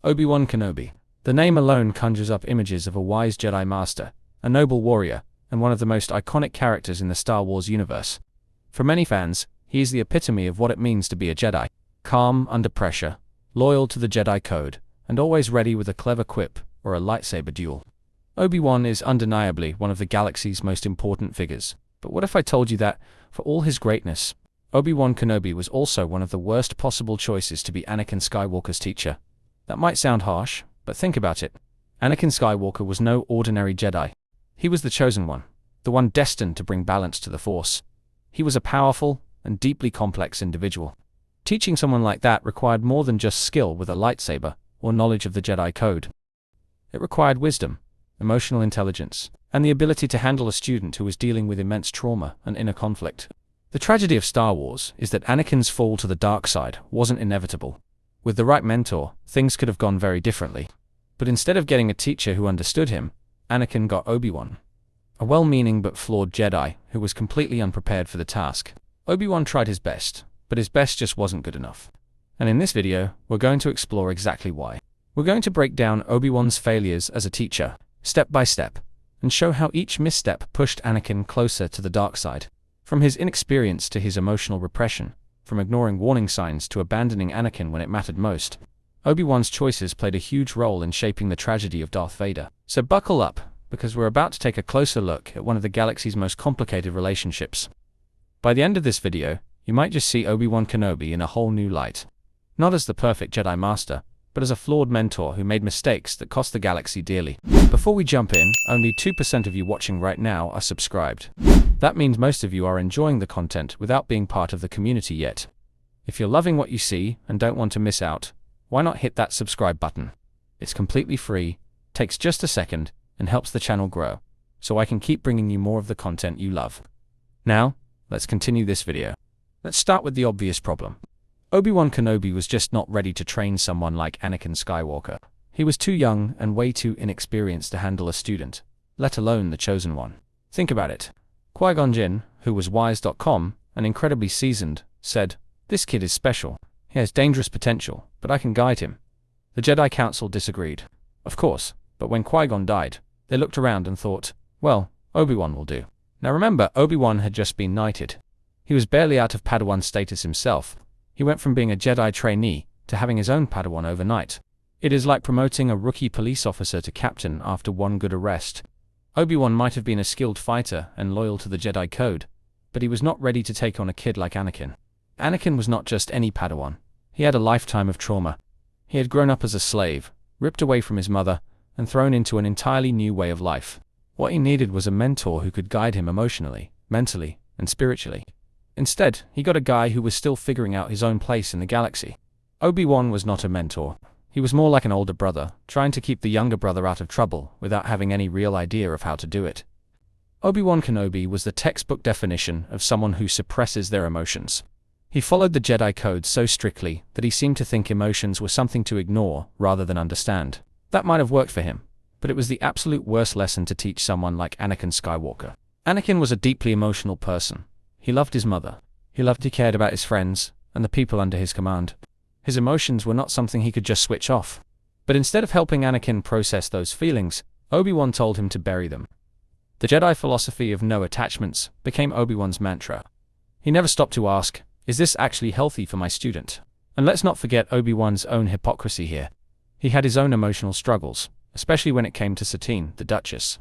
Obi-Wan Kenobi. The name alone conjures up images of a wise Jedi Master, a noble warrior, and one of the most iconic characters in the Star Wars universe. For many fans, he is the epitome of what it means to be a Jedi. Calm under pressure, loyal to the Jedi Code, and always ready with a clever quip or a lightsaber duel. Obi-Wan is undeniably one of the galaxy's most important figures. But what if I told you that, for all his greatness, Obi-Wan Kenobi was also one of the worst possible choices to be Anakin Skywalker's teacher? That might sound harsh, but think about it. Anakin Skywalker was no ordinary Jedi. He was the chosen one, the one destined to bring balance to the Force. He was a powerful and deeply complex individual. Teaching someone like that required more than just skill with a lightsaber or knowledge of the Jedi Code. It required wisdom, emotional intelligence, and the ability to handle a student who was dealing with immense trauma and inner conflict. The tragedy of Star Wars is that Anakin's fall to the dark side wasn't inevitable. With the right mentor, things could have gone very differently. But instead of getting a teacher who understood him, Anakin got Obi-Wan, a well-meaning but flawed Jedi who was completely unprepared for the task. Obi-Wan tried his best, but his best just wasn't good enough. And in this video, we're going to explore exactly why. We're going to break down Obi-Wan's failures as a teacher, step by step, and show how each misstep pushed Anakin closer to the dark side. From his inexperience to his emotional repression, from ignoring warning signs to abandoning Anakin when it mattered most, Obi-Wan's choices played a huge role in shaping the tragedy of Darth Vader. So buckle up, because we're about to take a closer look at one of the galaxy's most complicated relationships. By the end of this video, you might just see Obi-Wan Kenobi in a whole new light. Not as the perfect Jedi Master, but as a flawed mentor who made mistakes that cost the galaxy dearly. Before we jump in, only 2% of you watching right now are subscribed. That means most of you are enjoying the content without being part of the community yet. If you're loving what you see and don't want to miss out, why not hit that subscribe button? It's completely free, takes just a second, and helps the channel grow, so I can keep bringing you more of the content you love. Now, let's continue this video. Let's start with the obvious problem. Obi-Wan Kenobi was just not ready to train someone like Anakin Skywalker. He was too young and way too inexperienced to handle a student, let alone the chosen one. Think about it. Qui-Gon Jinn, who was wise.com and incredibly seasoned, said, "This kid is special. He has dangerous potential, but I can guide him." The Jedi Council disagreed. Of course, but when Qui-Gon died, they looked around and thought, well, Obi-Wan will do. Now remember, Obi-Wan had just been knighted. He was barely out of Padawan status himself. He went from being a Jedi trainee to having his own Padawan overnight. It is like promoting a rookie police officer to captain after one good arrest. Obi-Wan might have been a skilled fighter and loyal to the Jedi Code, but he was not ready to take on a kid like Anakin. Anakin was not just any Padawan. He had a lifetime of trauma. He had grown up as a slave, ripped away from his mother, and thrown into an entirely new way of life. What he needed was a mentor who could guide him emotionally, mentally, and spiritually. Instead, he got a guy who was still figuring out his own place in the galaxy. Obi-Wan was not a mentor. He was more like an older brother, trying to keep the younger brother out of trouble without having any real idea of how to do it. Obi-Wan Kenobi was the textbook definition of someone who suppresses their emotions. He followed the Jedi Code so strictly that he seemed to think emotions were something to ignore rather than understand. That might have worked for him, but it was the absolute worst lesson to teach someone like Anakin Skywalker. Anakin was a deeply emotional person. He loved his mother. He cared about his friends and the people under his command. His emotions were not something he could just switch off. But instead of helping Anakin process those feelings, Obi-Wan told him to bury them. The Jedi philosophy of no attachments became Obi-Wan's mantra. He never stopped to ask, is this actually healthy for my student? And let's not forget Obi-Wan's own hypocrisy here. He had his own emotional struggles, especially when it came to Satine, the Duchess.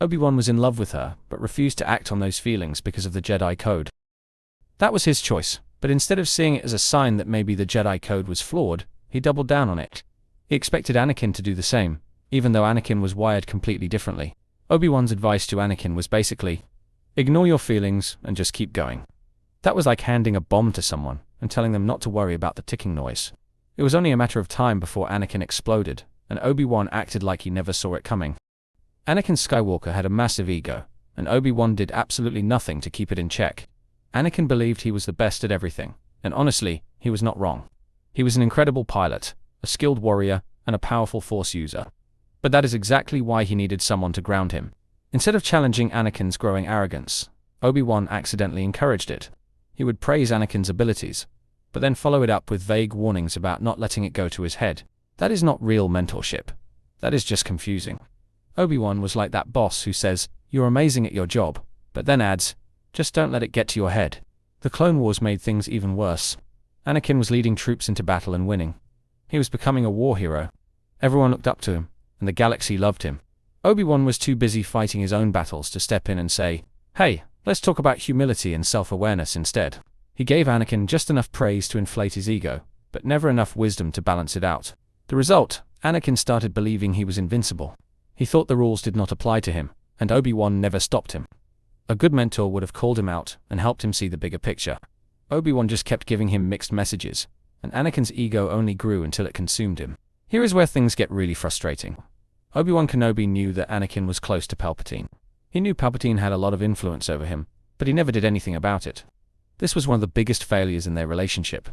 Obi-Wan was in love with her, but refused to act on those feelings because of the Jedi Code. That was his choice, but instead of seeing it as a sign that maybe the Jedi Code was flawed, he doubled down on it. He expected Anakin to do the same, even though Anakin was wired completely differently. Obi-Wan's advice to Anakin was basically, ignore your feelings and just keep going. That was like handing a bomb to someone and telling them not to worry about the ticking noise. It was only a matter of time before Anakin exploded, and Obi-Wan acted like he never saw it coming. Anakin Skywalker had a massive ego, and Obi-Wan did absolutely nothing to keep it in check. Anakin believed he was the best at everything, and honestly, he was not wrong. He was an incredible pilot, a skilled warrior, and a powerful Force user. But that is exactly why he needed someone to ground him. Instead of challenging Anakin's growing arrogance, Obi-Wan accidentally encouraged it. He would praise Anakin's abilities, but then follow it up with vague warnings about not letting it go to his head. That is not real mentorship. That is just confusing. Obi-Wan was like that boss who says, "You're amazing at your job," but then adds, "Just don't let it get to your head." The Clone Wars made things even worse. Anakin was leading troops into battle and winning. He was becoming a war hero. Everyone looked up to him, and the galaxy loved him. Obi-Wan was too busy fighting his own battles to step in and say, "Hey, let's talk about humility and self-awareness instead." He gave Anakin just enough praise to inflate his ego, but never enough wisdom to balance it out. The result, Anakin started believing he was invincible. He thought the rules did not apply to him, and Obi-Wan never stopped him. A good mentor would have called him out and helped him see the bigger picture. Obi-Wan just kept giving him mixed messages, and Anakin's ego only grew until it consumed him. Here is where things get really frustrating. Obi-Wan Kenobi knew that Anakin was close to Palpatine. He knew Palpatine had a lot of influence over him, but he never did anything about it. This was one of the biggest failures in their relationship.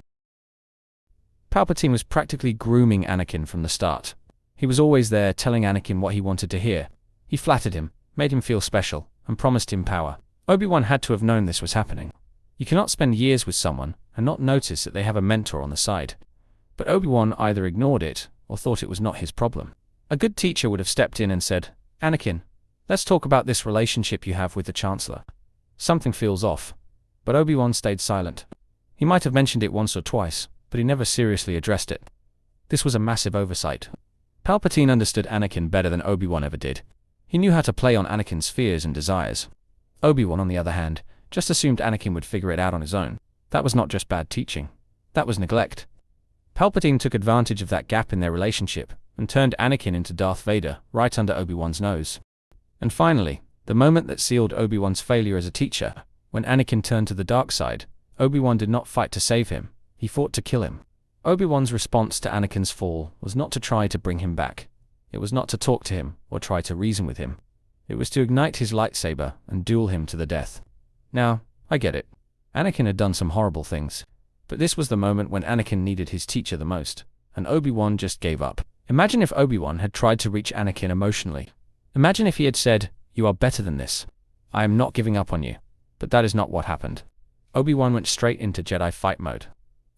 Palpatine was practically grooming Anakin from the start. He was always there telling Anakin what he wanted to hear. He flattered him, made him feel special, and promised him power. Obi-Wan had to have known this was happening. You cannot spend years with someone and not notice that they have a mentor on the side. But Obi-Wan either ignored it or thought it was not his problem. A good teacher would have stepped in and said, "Anakin, let's talk about this relationship you have with the Chancellor. Something feels off." But Obi-Wan stayed silent. He might have mentioned it once or twice, but he never seriously addressed it. This was a massive oversight. Palpatine understood Anakin better than Obi-Wan ever did. He knew how to play on Anakin's fears and desires. Obi-Wan, on the other hand, just assumed Anakin would figure it out on his own. That was not just bad teaching. That was neglect. Palpatine took advantage of that gap in their relationship and turned Anakin into Darth Vader right under Obi-Wan's nose. And finally, the moment that sealed Obi-Wan's failure as a teacher, when Anakin turned to the dark side, Obi-Wan did not fight to save him, he fought to kill him. Obi-Wan's response to Anakin's fall was not to try to bring him back. It was not to talk to him or try to reason with him. It was to ignite his lightsaber and duel him to the death. Now, I get it. Anakin had done some horrible things. But this was the moment when Anakin needed his teacher the most, and Obi-Wan just gave up. Imagine if Obi-Wan had tried to reach Anakin emotionally. Imagine if he had said, "You are better than this. I am not giving up on you." But that is not what happened. Obi-Wan went straight into Jedi fight mode.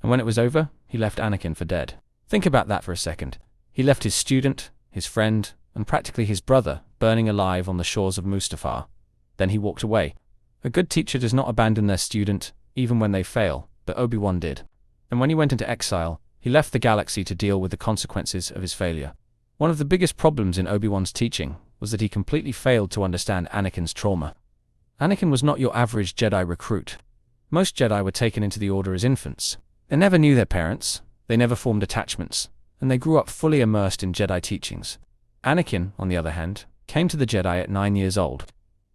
And when it was over, he left Anakin for dead. Think about that for a second. He left his student, his friend, and practically his brother burning alive on the shores of Mustafar. Then he walked away. A good teacher does not abandon their student, even when they fail, but Obi-Wan did. And when he went into exile, he left the galaxy to deal with the consequences of his failure. One of the biggest problems in Obi-Wan's teaching was that he completely failed to understand Anakin's trauma. Anakin was not your average Jedi recruit. Most Jedi were taken into the Order as infants. They never knew their parents, they never formed attachments, and they grew up fully immersed in Jedi teachings. Anakin, on the other hand, came to the Jedi at 9 years old.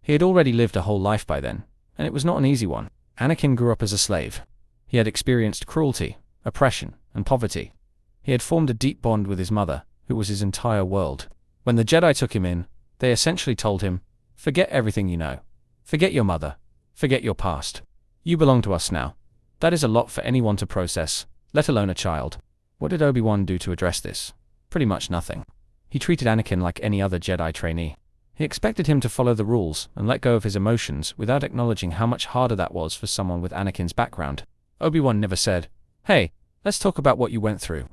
He had already lived a whole life by then, and it was not an easy one. Anakin grew up as a slave. He had experienced cruelty, oppression, and poverty. He had formed a deep bond with his mother, who was his entire world. When the Jedi took him in, they essentially told him, "Forget everything you know. Forget your mother. Forget your past. You belong to us now." That is a lot for anyone to process, let alone a child. What did Obi-Wan do to address this? Pretty much nothing. He treated Anakin like any other Jedi trainee. He expected him to follow the rules and let go of his emotions without acknowledging how much harder that was for someone with Anakin's background. Obi-Wan never said, "Hey, let's talk about what you went through.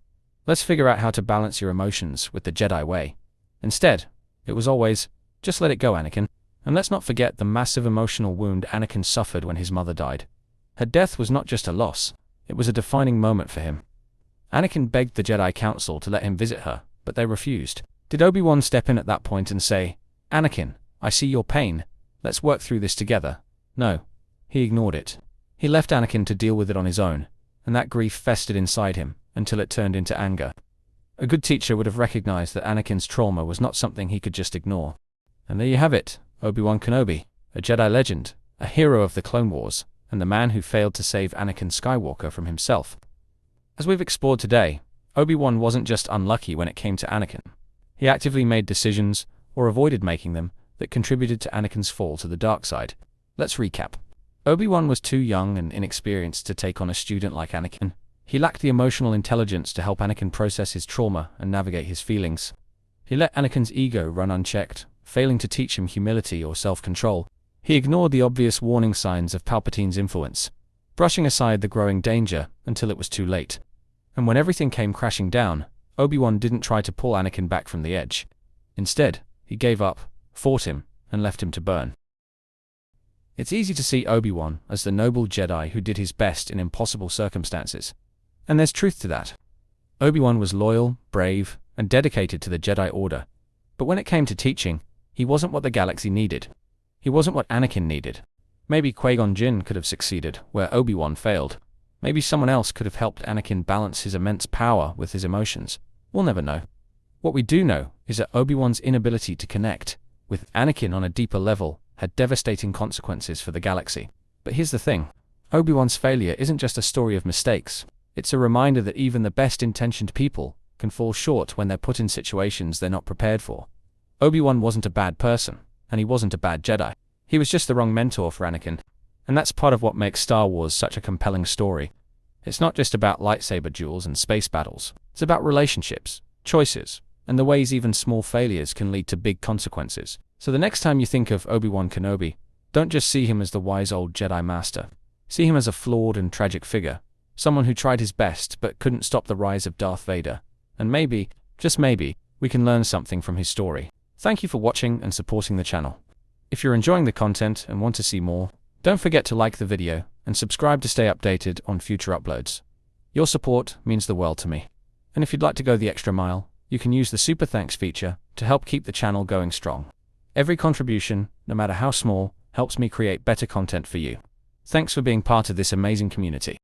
Let's figure out how to balance your emotions with the Jedi way." Instead, it was always, "Just let it go, Anakin." And let's not forget the massive emotional wound Anakin suffered when his mother died. Her death was not just a loss, it was a defining moment for him. Anakin begged the Jedi Council to let him visit her, but they refused. Did Obi-Wan step in at that point and say, "Anakin, I see your pain, let's work through this together"? No. He ignored it. He left Anakin to deal with it on his own, and that grief festered inside him until it turned into anger. A good teacher would have recognized that Anakin's trauma was not something he could just ignore. And there you have it, Obi-Wan Kenobi, a Jedi legend, a hero of the Clone Wars, and the man who failed to save Anakin Skywalker from himself. As we've explored today, Obi-Wan wasn't just unlucky when it came to Anakin. He actively made decisions, or avoided making them, that contributed to Anakin's fall to the dark side. Let's recap. Obi-Wan was too young and inexperienced to take on a student like Anakin. He lacked the emotional intelligence to help Anakin process his trauma and navigate his feelings. He let Anakin's ego run unchecked, failing to teach him humility or self-control. He ignored the obvious warning signs of Palpatine's influence, brushing aside the growing danger until it was too late. And when everything came crashing down, Obi-Wan didn't try to pull Anakin back from the edge. Instead, he gave up, fought him, and left him to burn. It's easy to see Obi-Wan as the noble Jedi who did his best in impossible circumstances. And there's truth to that. Obi-Wan was loyal, brave, and dedicated to the Jedi Order. But when it came to teaching, he wasn't what the galaxy needed. He wasn't what Anakin needed. Maybe Qui-Gon Jinn could have succeeded where Obi-Wan failed. Maybe someone else could have helped Anakin balance his immense power with his emotions. We'll never know. What we do know is that Obi-Wan's inability to connect with Anakin on a deeper level had devastating consequences for the galaxy. But here's the thing. Obi-Wan's failure isn't just a story of mistakes. It's a reminder that even the best-intentioned people can fall short when they're put in situations they're not prepared for. Obi-Wan wasn't a bad person, and he wasn't a bad Jedi. He was just the wrong mentor for Anakin. And that's part of what makes Star Wars such a compelling story. It's not just about lightsaber duels and space battles. It's about relationships, choices, and the ways even small failures can lead to big consequences. So the next time you think of Obi-Wan Kenobi, don't just see him as the wise old Jedi Master. See him as a flawed and tragic figure, someone who tried his best but couldn't stop the rise of Darth Vader. And maybe, just maybe, we can learn something from his story. Thank you for watching and supporting the channel. If you're enjoying the content and want to see more, don't forget to like the video and subscribe to stay updated on future uploads. Your support means the world to me. And if you'd like to go the extra mile, you can use the Super Thanks feature to help keep the channel going strong. Every contribution, no matter how small, helps me create better content for you. Thanks for being part of this amazing community.